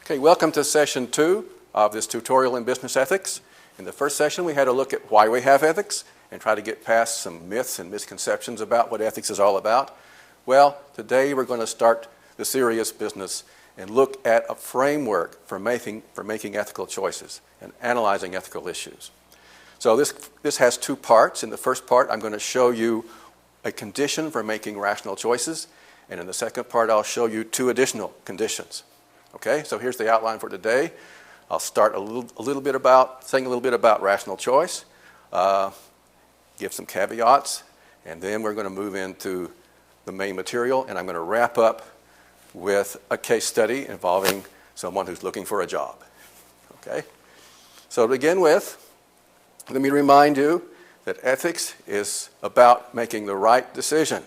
Okay, welcome to session 2 of this tutorial in business ethics. In the first session, we had a look at why we have ethics and try to get past some myths and misconceptions about what ethics is all about. Well, today we're going to start the serious business and look at a framework for making ethical choices and analyzing ethical issues. So this has two parts. In the first part, I'm going to show you a condition for making rational choices, and in the second part, I'll show you two additional conditions. Okay, so here's the outline for today. I'll start saying a little bit about rational choice, give some caveats, and then we're going to move into the main material, and I'm going to wrap up with a case study involving someone who's looking for a job. Okay, so to begin with, let me remind you that ethics is about making the right decision.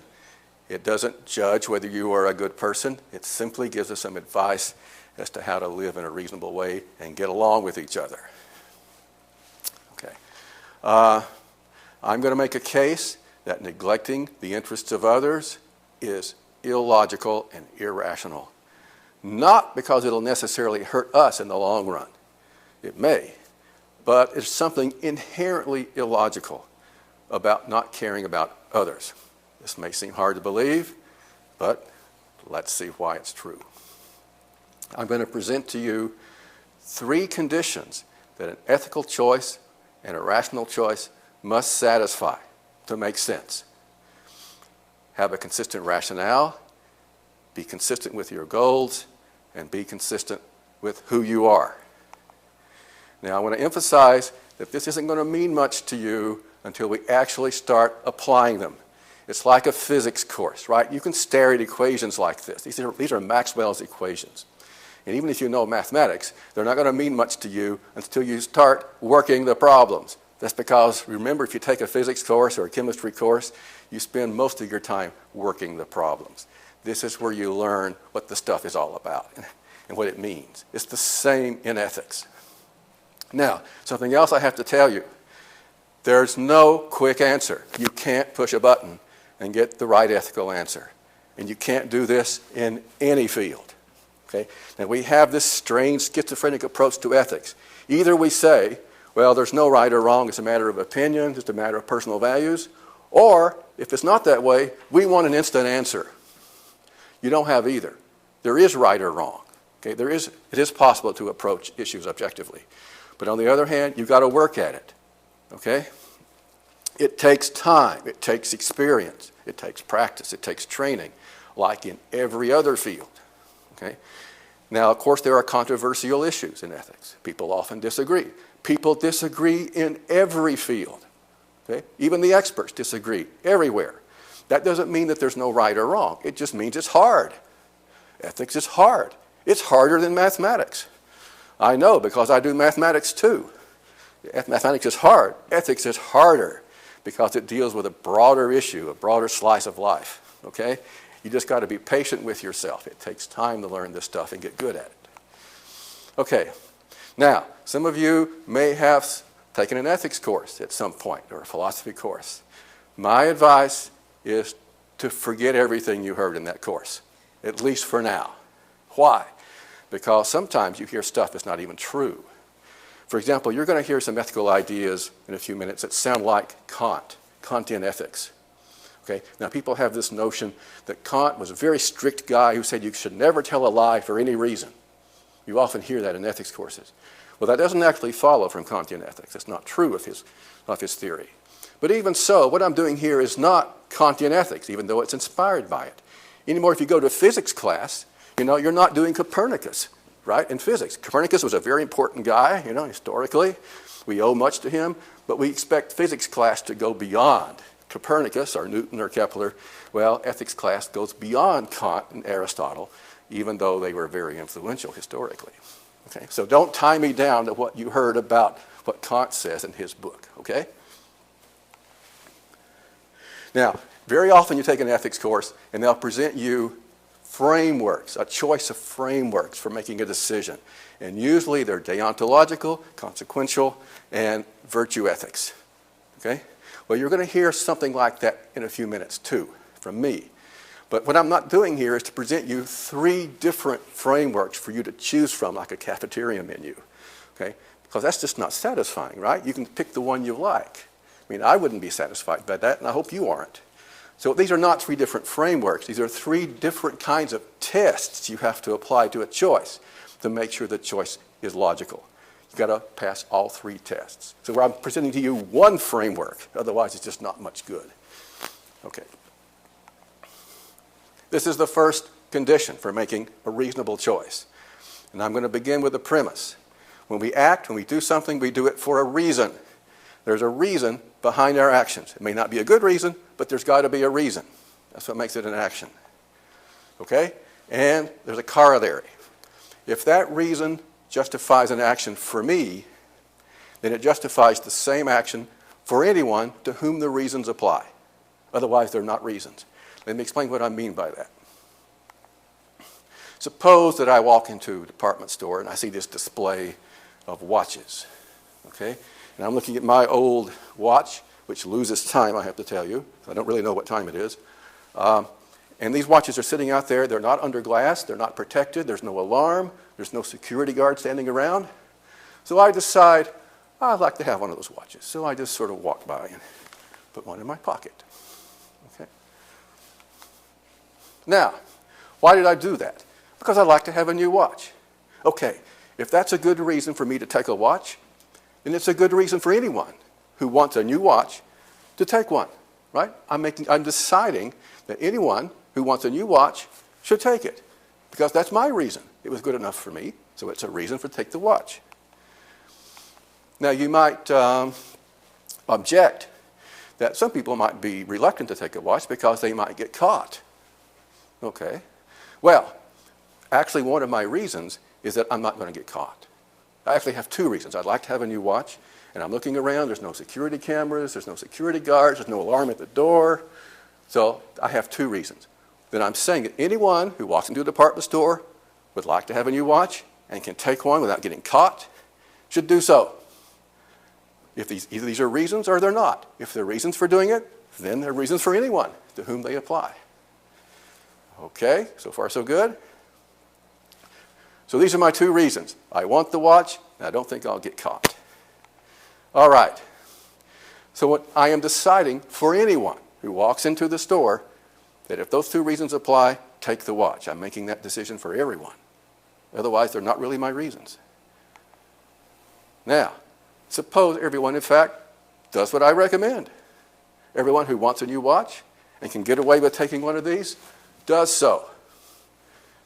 It doesn't judge whether you are a good person. It simply gives us some advice as to how to live in a reasonable way and get along with each other. Okay. I'm going to make a case that neglecting the interests of others is illogical and irrational. Not because it'll necessarily hurt us in the long run. It may. But it's something inherently illogical about not caring about others. This may seem hard to believe, but let's see why it's true. I'm going to present to you three conditions that an ethical choice and a rational choice must satisfy to make sense. Have a consistent rationale, be consistent with your goals, and be consistent with who you are. Now, I want to emphasize that this isn't going to mean much to you until we actually start applying them. It's like a physics course, right? You can stare at equations like this. These are Maxwell's equations. And even if you know mathematics, they're not going to mean much to you until you start working the problems. That's because, remember, if you take a physics course or a chemistry course, you spend most of your time working the problems. This is where you learn what the stuff is all about and what it means. It's the same in ethics. Now, something else I have to tell you. There's no quick answer. You can't push a button and get the right ethical answer. And you can't do this in any field. Okay? Now, we have this strange schizophrenic approach to ethics. Either we say, well, there's no right or wrong, it's a matter of opinion, it's a matter of personal values, or if it's not that way, we want an instant answer. You don't have either. There is right or wrong. Okay? It is possible to approach issues objectively. But on the other hand, you've got to work at it. Okay? It takes time, it takes experience, it takes practice, it takes training, like in every other field. Okay? Now, of course, there are controversial issues in ethics. People often disagree. People disagree in every field. Okay? Even the experts disagree everywhere. That doesn't mean that there's no right or wrong. It just means it's hard. Ethics is hard. It's harder than mathematics. I know because I do mathematics too. Mathematics is hard. Ethics is harder because it deals with a broader issue, a broader slice of life. Okay? You just got to be patient with yourself. It takes time to learn this stuff and get good at it. Okay. Now, some of you may have taken an ethics course at some point or a philosophy course. My advice is to forget everything you heard in that course, at least for now. Why? Because sometimes you hear stuff that's not even true. For example, you're going to hear some ethical ideas in a few minutes that sound like Kantian ethics. Okay? Now, people have this notion that Kant was a very strict guy who said you should never tell a lie for any reason. You often hear that in ethics courses. Well, that doesn't actually follow from Kantian ethics. It's not true of his theory. But even so, what I'm doing here is not Kantian ethics, even though it's inspired by it. Anymore, if you go to physics class, you're not doing Copernicus, right, in physics. Copernicus was a very important guy, historically. We owe much to him, but we expect physics class to go beyond Copernicus or Newton or Kepler. Well, ethics class goes beyond Kant and Aristotle, even though they were very influential historically. Okay? So don't tie me down to what you heard about what Kant says in his book. Okay? Now, very often you take an ethics course and they'll present you frameworks, a choice of frameworks for making a decision. And usually they're deontological, consequential, and virtue ethics. Okay? Well, you're going to hear something like that in a few minutes too, from me. But what I'm not doing here is to present you 3 different frameworks for you to choose from, like a cafeteria menu, okay? Because that's just not satisfying, right? You can pick the one you like. I mean, I wouldn't be satisfied by that, and I hope you aren't. So these are not 3 different frameworks. These are 3 different kinds of tests you have to apply to a choice to make sure the choice is logical. You've got to pass all 3 tests. So I'm presenting to you 1 framework. Otherwise, it's just not much good. Okay. This is the first condition for making a reasonable choice. And I'm going to begin with a premise. When we act, when we do something, we do it for a reason. There's a reason behind our actions. It may not be a good reason, but there's got to be a reason. That's what makes it an action. Okay? And there's a corollary. If that reason justifies an action for me, then it justifies the same action for anyone to whom the reasons apply. Otherwise, they're not reasons. Let me explain what I mean by that. Suppose that I walk into a department store and I see this display of watches. Okay? And I'm looking at my old watch, which loses time, I have to tell you. I don't really know what time it is. And these watches are sitting out there. They're not under glass. They're not protected. There's no alarm. There's no security guard standing around. So I decide, I'd like to have one of those watches. So I just sort of walk by and put one in my pocket. Okay? Now, why did I do that? Because I'd like to have a new watch. Okay, if that's a good reason for me to take a watch, then it's a good reason for anyone who wants a new watch to take one, right? I'm deciding that anyone who wants a new watch should take it because that's my reason. It was good enough for me, so it's a reason for take the watch. Now, you might object that some people might be reluctant to take a watch because they might get caught. Okay. Well, actually, one of my reasons is that I'm not going to get caught. I actually have 2 reasons. I'd like to have a new watch, and I'm looking around. There's no security cameras. There's no security guards. There's no alarm at the door. So I have 2 reasons. Then I'm saying that anyone who walks into a department store would like to have a new watch and can take one without getting caught should do so. If either these are reasons or they're not. If they're reasons for doing it, then they're reasons for anyone to whom they apply. Okay, so far so good. So these are my 2 reasons. I want the watch, and I don't think I'll get caught. All right. So what I am deciding for anyone who walks into the store that if those 2 reasons apply, take the watch. I'm making that decision for everyone. Otherwise, they're not really my reasons. Now, suppose everyone, in fact, does what I recommend. Everyone who wants a new watch and can get away with taking one of these does so.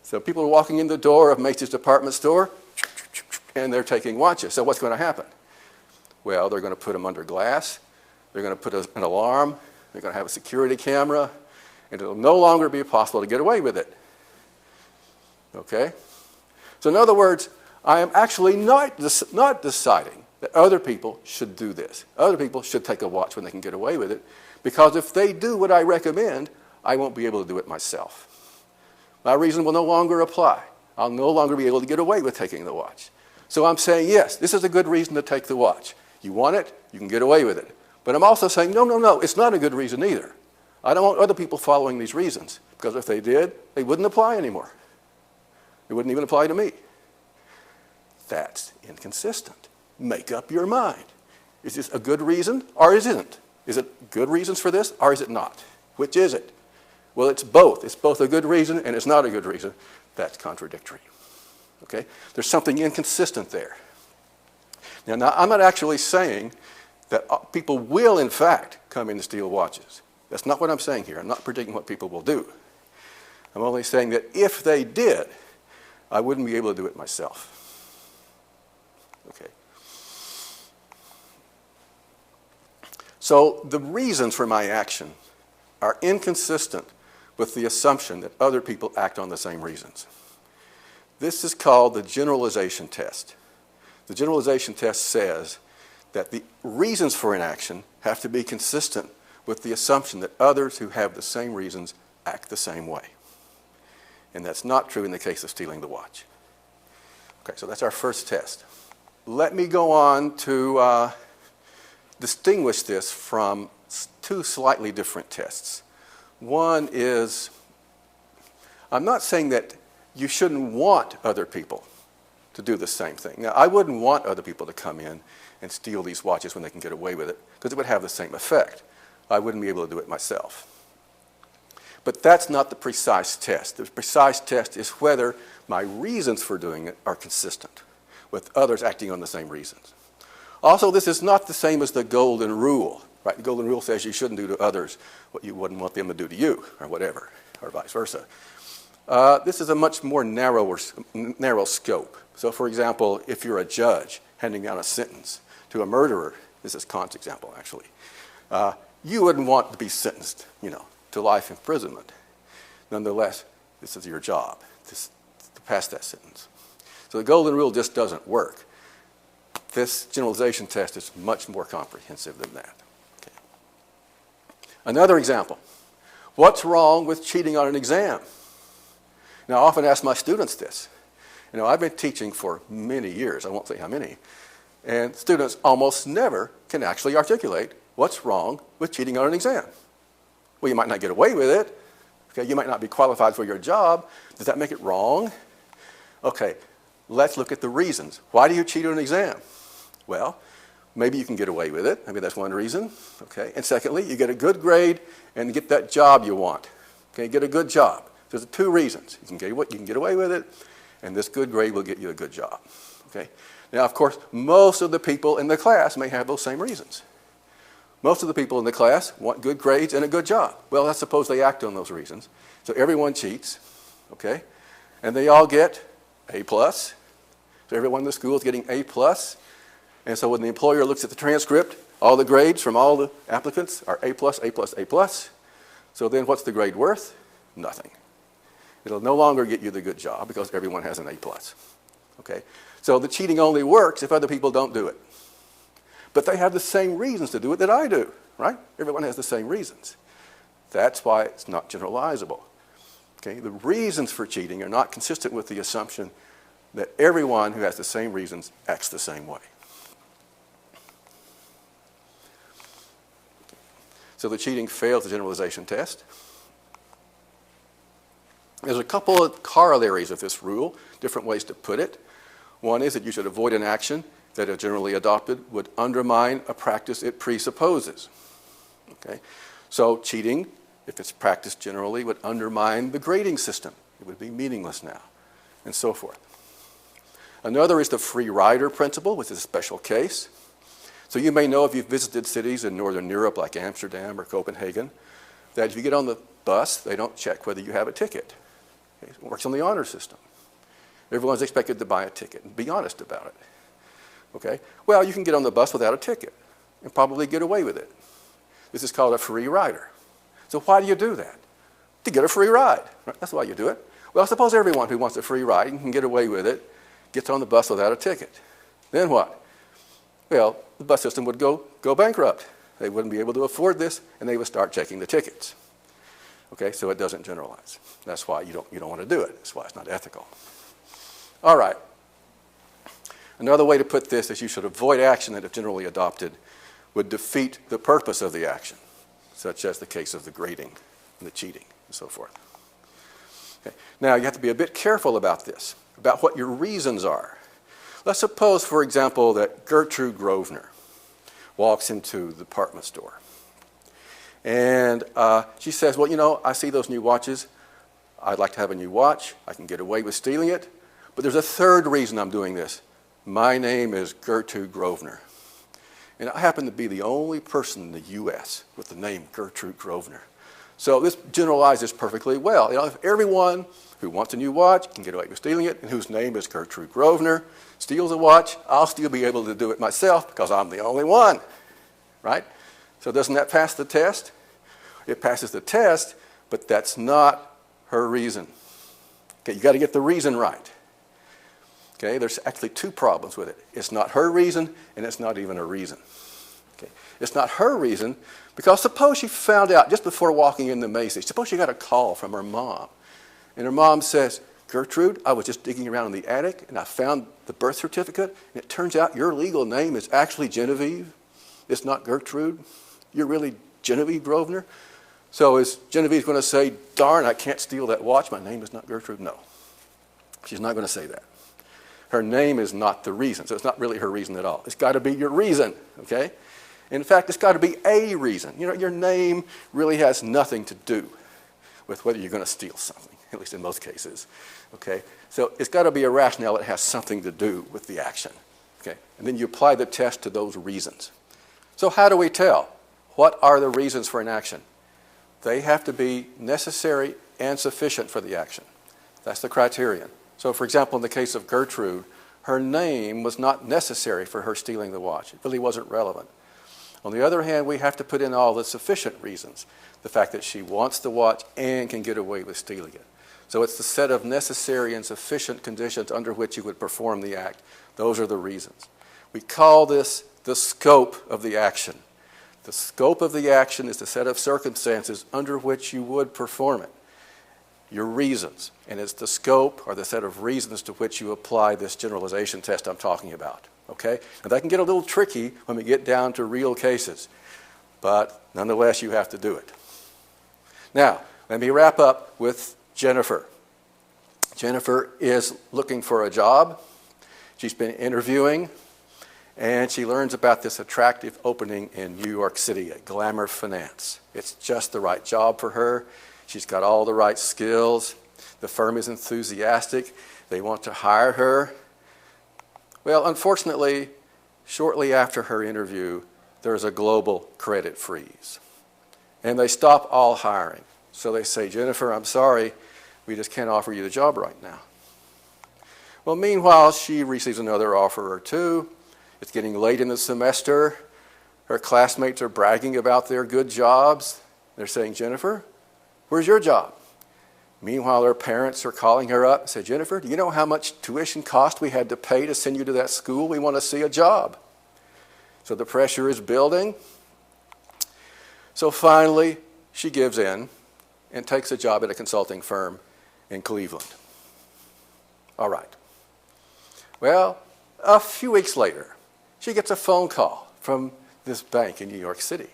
So people are walking in the door of Macy's department store, and they're taking watches. So what's going to happen? Well, they're going to put them under glass. They're going to put an alarm. They're going to have a security camera. And it'll no longer be possible to get away with it. Okay? So in other words, I am actually not deciding that other people should do this. Other people should take a watch when they can get away with it. Because if they do what I recommend, I won't be able to do it myself. My reason will no longer apply. I'll no longer be able to get away with taking the watch. So I'm saying, yes, this is a good reason to take the watch. You want it, you can get away with it. But I'm also saying, no, it's not a good reason either. I don't want other people following these reasons, because if they did, they wouldn't apply anymore. It wouldn't even apply to me. That's inconsistent. Make up your mind. Is this a good reason or is it isn't? Is it good reasons for this or is it not? Which is it? Well, it's both. It's both a good reason and it's not a good reason. That's contradictory. Okay? There's something inconsistent there. Now, I'm not actually saying that people will, in fact, come in and steal watches. That's not what I'm saying here. I'm not predicting what people will do. I'm only saying that if they did, I wouldn't be able to do it myself. Okay. So the reasons for my action are inconsistent with the assumption that other people act on the same reasons. This is called the generalization test. The generalization test says that the reasons for an action have to be consistent with the assumption that others who have the same reasons act the same way. And that's not true in the case of stealing the watch. Okay, so that's our first test. Let me go on to distinguish this from 2 slightly different tests. One is I'm not saying that you shouldn't want other people to do the same thing. Now, I wouldn't want other people to come in and steal these watches when they can get away with it, because it would have the same effect. I wouldn't be able to do it myself. But that's not the precise test. The precise test is whether my reasons for doing it are consistent with others acting on the same reasons. Also, this is not the same as the golden rule, right? The golden rule says you shouldn't do to others what you wouldn't want them to do to you, or whatever, or vice versa. This is a much more narrow scope. So, for example, if you're a judge handing down a sentence to a murderer, this is Kant's example, actually, you wouldn't want to be sentenced, to life imprisonment. Nonetheless, this is your job to pass that sentence. So the golden rule just doesn't work. This generalization test is much more comprehensive than that. Okay. Another example. What's wrong with cheating on an exam? Now, I often ask my students this. I've been teaching for many years. I won't say how many. And students almost never can actually articulate what's wrong with cheating on an exam. Well, you might not get away with it. Okay, you might not be qualified for your job. Does that make it wrong? Okay, let's look at the reasons. Why do you cheat on an exam? Well, maybe you can get away with it. Maybe that's one reason. Okay, and secondly, you get a good grade and get that job you want. Okay, get a good job. There's two reasons. You can get away with it, and this good grade will get you a good job. Okay. Now, of course, most of the people in the class may have those same reasons. Most of the people in the class want good grades and a good job. Well, let's suppose they act on those reasons. So everyone cheats, okay? And they all get A+. So everyone in the school is getting A+. And so when the employer looks at the transcript, all the grades from all the applicants are A+, A+, A+. So then what's the grade worth? Nothing. It'll no longer get you the good job because everyone has an A+. Okay? So the cheating only works if other people don't do it. But they have the same reasons to do it that I do, right? Everyone has the same reasons. That's why it's not generalizable. Okay? The reasons for cheating are not consistent with the assumption that everyone who has the same reasons acts the same way. So the cheating fails the generalization test. There's a couple of corollaries of this rule, different ways to put it. One is that you should avoid an action that, if generally adopted, would undermine a practice it presupposes. Okay? So cheating, if it's practiced generally, would undermine the grading system. It would be meaningless now, and so forth. Another is the free rider principle, which is a special case. So you may know, if you've visited cities in Northern Europe like Amsterdam or Copenhagen, that if you get on the bus, they don't check whether you have a ticket. Okay? It works on the honor system. Everyone's expected to buy a ticket and be honest about it. Okay? Well, you can get on the bus without a ticket and probably get away with it. This is called a free rider. So why do you do that? To get a free ride. Right? That's why you do it. Well, suppose everyone who wants a free ride and can get away with it gets on the bus without a ticket. Then what? Well, the bus system would go bankrupt. They wouldn't be able to afford this, and they would start checking the tickets. Okay, so it doesn't generalize. That's why you don't want to do it. That's why it's not ethical. All right. Another way to put this is you should avoid action that, if generally adopted, would defeat the purpose of the action, such as the case of the grading and the cheating and so forth. Okay. Now, you have to be a bit careful about this, about what your reasons are. Let's suppose, for example, that Gertrude Grosvenor walks into the department store. And she says, well, I see those new watches. I'd like to have a new watch. I can get away with stealing it. But there's a third reason I'm doing this. My name is Gertrude Grosvenor. And I happen to be the only person in the U.S. with the name Gertrude Grosvenor. So this generalizes perfectly well. If everyone who wants a new watch can get away with stealing it, and whose name is Gertrude Grosvenor, steals a watch, I'll still be able to do it myself because I'm the only one, right? So doesn't that pass the test? It passes the test, but that's not her reason. Okay, you got to get the reason right. Okay, there's actually two problems with it. It's not her reason, and it's not even a reason. Okay, it's not her reason because suppose she found out just before walking into Macy's, suppose she got a call from her mom, and her mom says, Gertrude, I was just digging around in the attic, and I found the birth certificate, and it turns out your legal name is actually Genevieve. It's not Gertrude. You're really Genevieve Grosvenor. So is Genevieve going to say, darn, I can't steal that watch, my name is not Gertrude? No. She's not going to say that. Her name is not the reason, so it's not really her reason at all. It's got to be your reason, okay? In fact, it's got to be a reason. You know, your name really has nothing to do with whether you're going to steal something, at least in most cases, okay? So it's got to be a rationale that has something to do with the action, okay? And then you apply the test to those reasons. So how do we tell? What are the reasons for an action? They have to be necessary and sufficient for the action. That's the criterion. So, for example, in the case of Gertrude, her name was not necessary for her stealing the watch. It really wasn't relevant. On the other hand, we have to put in all the sufficient reasons. The fact that she wants the watch and can get away with stealing it. So it's the set of necessary and sufficient conditions under which you would perform the act. Those are the reasons. We call this the scope of the action. The scope of the action is the set of circumstances under which you would perform it. Your reasons. And it's the scope or the set of reasons to which you apply this generalization test I'm talking about. Okay? And that can get a little tricky when we get down to real cases. But nonetheless, you have to do it. Now, let me wrap up with Jennifer. Jennifer is looking for a job. She's been interviewing. And she learns about this attractive opening in New York City at Glamour Finance. It's just the right job for her. She's got all the right skills. The firm is enthusiastic. They want to hire her. Well, unfortunately, shortly after her interview, there's a global credit freeze. And they stop all hiring. So they say, Jennifer, I'm sorry, we just can't offer you the job right now. Well, meanwhile, she receives another offer or two. It's getting late in the semester. Her classmates are bragging about their good jobs. They're saying, Jennifer, where's your job? Meanwhile, her parents are calling her up and say, Jennifer, do you know how much tuition cost we had to pay to send you to that school? We want to see a job. So the pressure is building. So finally, she gives in and takes a job at a consulting firm in Cleveland. All right. Well, a few weeks later, she gets a phone call from this bank in New York City.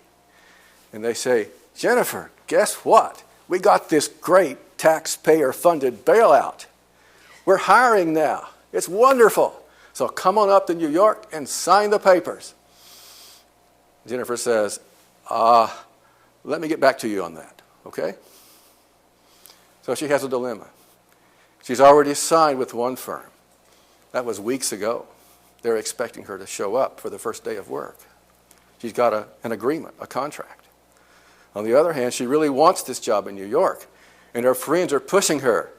And they say, Jennifer, guess what? We got this great taxpayer-funded bailout. We're hiring now. It's wonderful. So come on up to New York and sign the papers. Jennifer says, let me get back to you on that, okay? So she has a dilemma. She's already signed with one firm. That was weeks ago. They're expecting her to show up for the first day of work. She's got an agreement, a contract. On the other hand, she really wants this job in New York, and her friends are pushing her.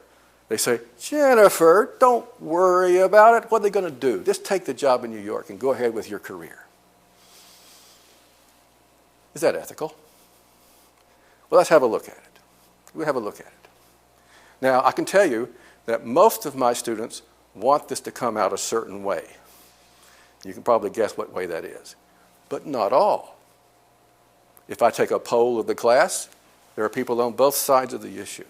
They say, Jennifer, don't worry about it. What are they going to do? Just take the job in New York and go ahead with your career. Is that ethical? Well, let's have a look at it. We'll have a look at it. Now, I can tell you that most of my students want this to come out a certain way. You can probably guess what way that is. But not all. If I take a poll of the class, there are people on both sides of the issue.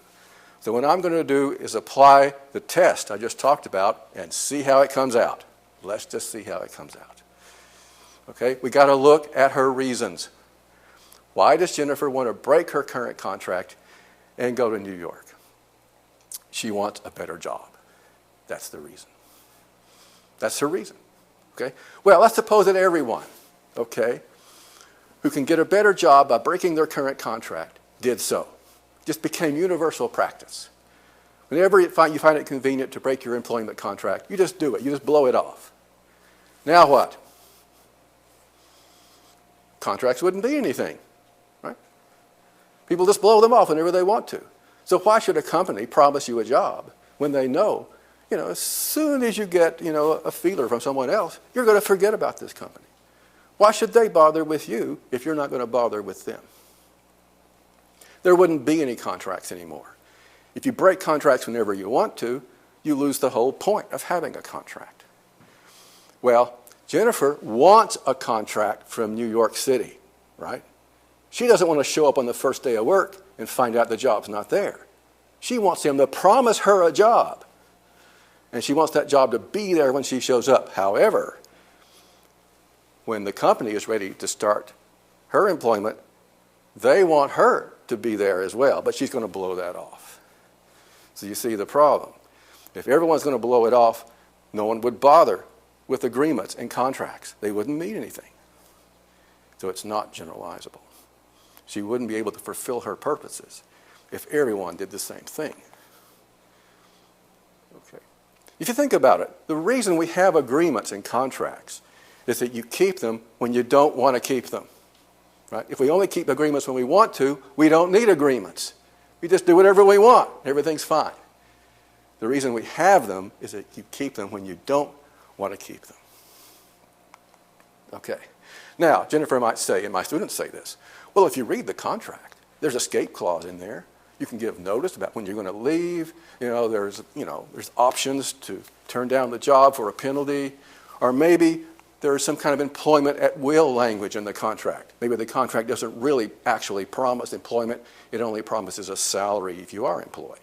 So what I'm going to do is apply the test I just talked about and see how it comes out. Let's just see how it comes out. Okay, we got to look at her reasons. Why does Jennifer want to break her current contract and go to New York? She wants a better job. That's the reason. That's her reason. Okay? Well, let's suppose that everyone, okay, who can get a better job by breaking their current contract did so. Just became universal practice. Whenever you find it convenient to break your employment contract, you just do it. You just blow it off. Now what? Contracts wouldn't be anything, right? People just blow them off whenever they want to. So why should a company promise you a job when they know, as soon as you get, a feeler from someone else, you're going to forget about this company? Why should they bother with you if you're not going to bother with them? There wouldn't be any contracts anymore. If you break contracts whenever you want to, you lose the whole point of having a contract. Well, Jennifer wants a contract from New York City, right? She doesn't want to show up on the first day of work and find out the job's not there. She wants him to promise her a job. And she wants that job to be there when she shows up. However, when the company is ready to start her employment, they want her to be there as well, but she's going to blow that off. So you see the problem. If everyone's going to blow it off, no one would bother with agreements and contracts. They wouldn't mean anything. So it's not generalizable. She wouldn't be able to fulfill her purposes if everyone did the same thing. Okay. If you think about it, the reason we have agreements and contracts is that you keep them when you don't want to keep them. Right? If we only keep agreements when we want to, we don't need agreements. We just do whatever we want. Everything's fine. The reason we have them is that you keep them when you don't want to keep them. Okay. Now, Jennifer might say, and my students say this, well, if you read the contract, there's an escape clause in there. You can give notice about when you're going to leave. There's options to turn down the job for a penalty. Or maybe there's some kind of employment at will language in the contract. Maybe the contract doesn't really actually promise employment. It only promises a salary if you are employed.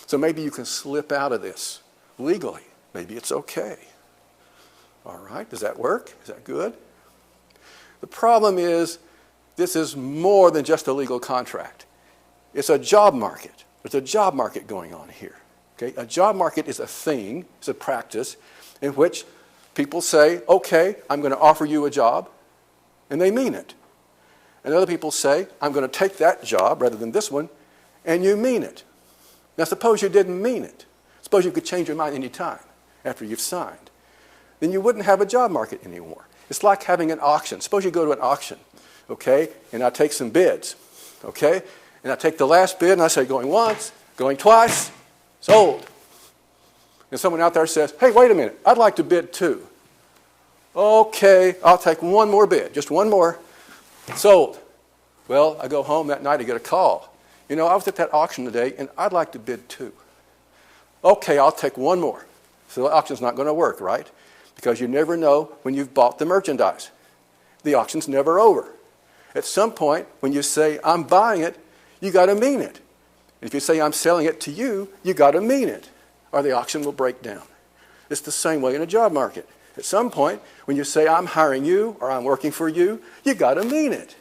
So maybe you can slip out of this legally. Maybe it's okay. All right, does that work? Is that good? The problem is this is more than just a legal contract. It's a job market. There's a job market going on here. Okay? A job market is a thing, it's a practice in which people say, okay, I'm going to offer you a job, and they mean it. And other people say, I'm going to take that job rather than this one, and you mean it. Now suppose you didn't mean it. Suppose you could change your mind any time after you've signed. Then you wouldn't have a job market anymore. It's like having an auction. Suppose you go to an auction, okay, and I take some bids, okay, and I take the last bid and I say going once, going twice, sold. And someone out there says, hey, wait a minute, I'd like to bid too. Okay, I'll take one more bid, just one more, sold. Well, I go home that night, I get a call. I was at that auction today and I'd like to bid too. Okay, I'll take one more. So the auction's not going to work, right? Because you never know when you've bought the merchandise. The auction's never over. At some point, when you say, I'm buying it, you got to mean it. And if you say, I'm selling it to you, you got to mean it, or the auction will break down. It's the same way in a job market. At some point, when you say, I'm hiring you, or I'm working for you, you got to mean it,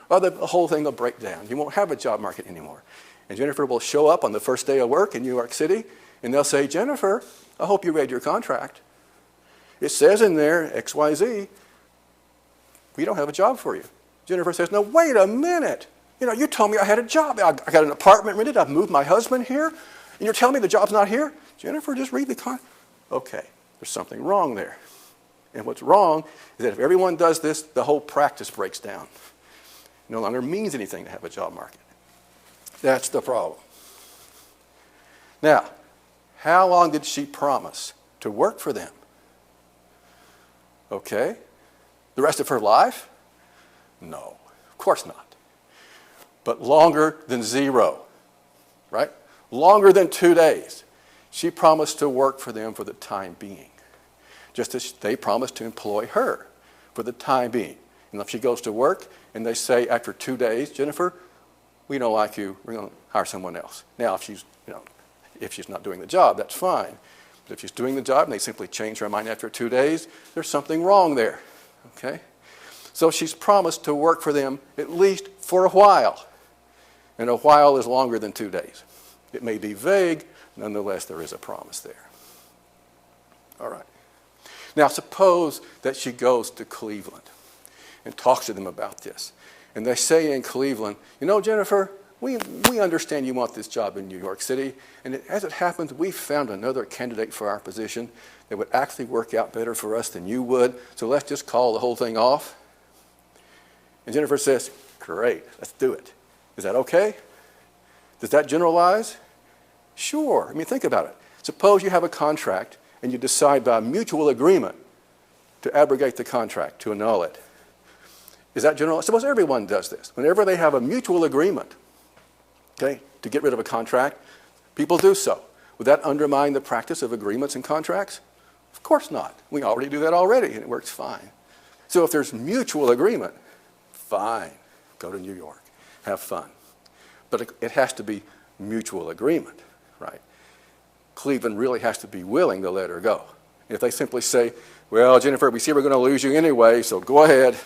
or the whole thing will break down. You won't have a job market anymore. And Jennifer will show up on the first day of work in New York City, and they'll say, Jennifer, I hope you read your contract. It says in there, XYZ, we don't have a job for you. Jennifer says, no, wait a minute. You told me I had a job. I got an apartment rented. I've moved my husband here. And you're telling me the job's not here? Jennifer, just read the contract. Okay, there's something wrong there. And what's wrong is that if everyone does this, the whole practice breaks down. It no longer means anything to have a job market. That's the problem. Now, how long did she promise to work for them? Okay. The rest of her life? No, of course not. But longer than 0, right? Longer than 2 days. She promised to work for them for the time being, just as they promised to employ her for the time being. And if she goes to work and they say after 2 days, Jennifer, we don't like you, we're going to hire someone else. Now, if she's not doing the job, that's fine. But if she's doing the job and they simply change her mind after 2 days, there's something wrong there, okay? So she's promised to work for them at least for a while. And a while is longer than 2 days. It may be vague, nonetheless there is a promise there. All right. Now suppose that she goes to Cleveland and talks to them about this. And they say in Cleveland, Jennifer, we understand you want this job in New York City, and as it happens, we found another candidate for our position that would actually work out better for us than you would, so let's just call the whole thing off. And Jennifer says, great, let's do it. Is that okay? Does that generalize? Sure. Think about it. Suppose you have a contract and you decide by mutual agreement to abrogate the contract, to annul it. Is that general? Suppose everyone does this. Whenever they have a mutual agreement, okay, to get rid of a contract, people do so. Would that undermine the practice of agreements and contracts? Of course not. We already do that already, and it works fine. So if there's mutual agreement, fine, go to New York, have fun. But it has to be mutual agreement, right? Cleveland really has to be willing to let her go. If they simply say, well, Jennifer, we see we're going to lose you anyway, so go ahead,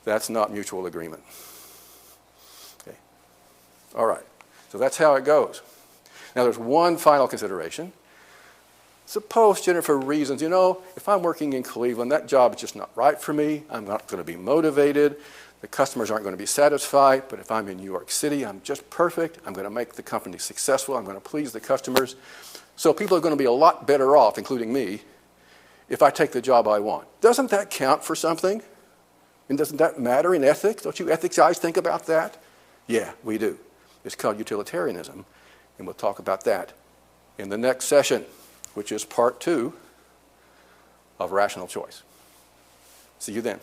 that's not mutual agreement. Okay. All right, so that's how it goes. Now there's one final consideration. Suppose, Jennifer, for reasons, if I'm working in Cleveland, that job is just not right for me. I'm not going to be motivated. The customers aren't going to be satisfied. But if I'm in New York City, I'm just perfect. I'm going to make the company successful. I'm going to please the customers. So people are going to be a lot better off, including me, if I take the job I want. Doesn't that count for something? And doesn't that matter in ethics? Don't you ethics guys think about that? Yeah, we do. It's called utilitarianism. And we'll talk about that in the next session, which is part 2 of rational choice. See you then.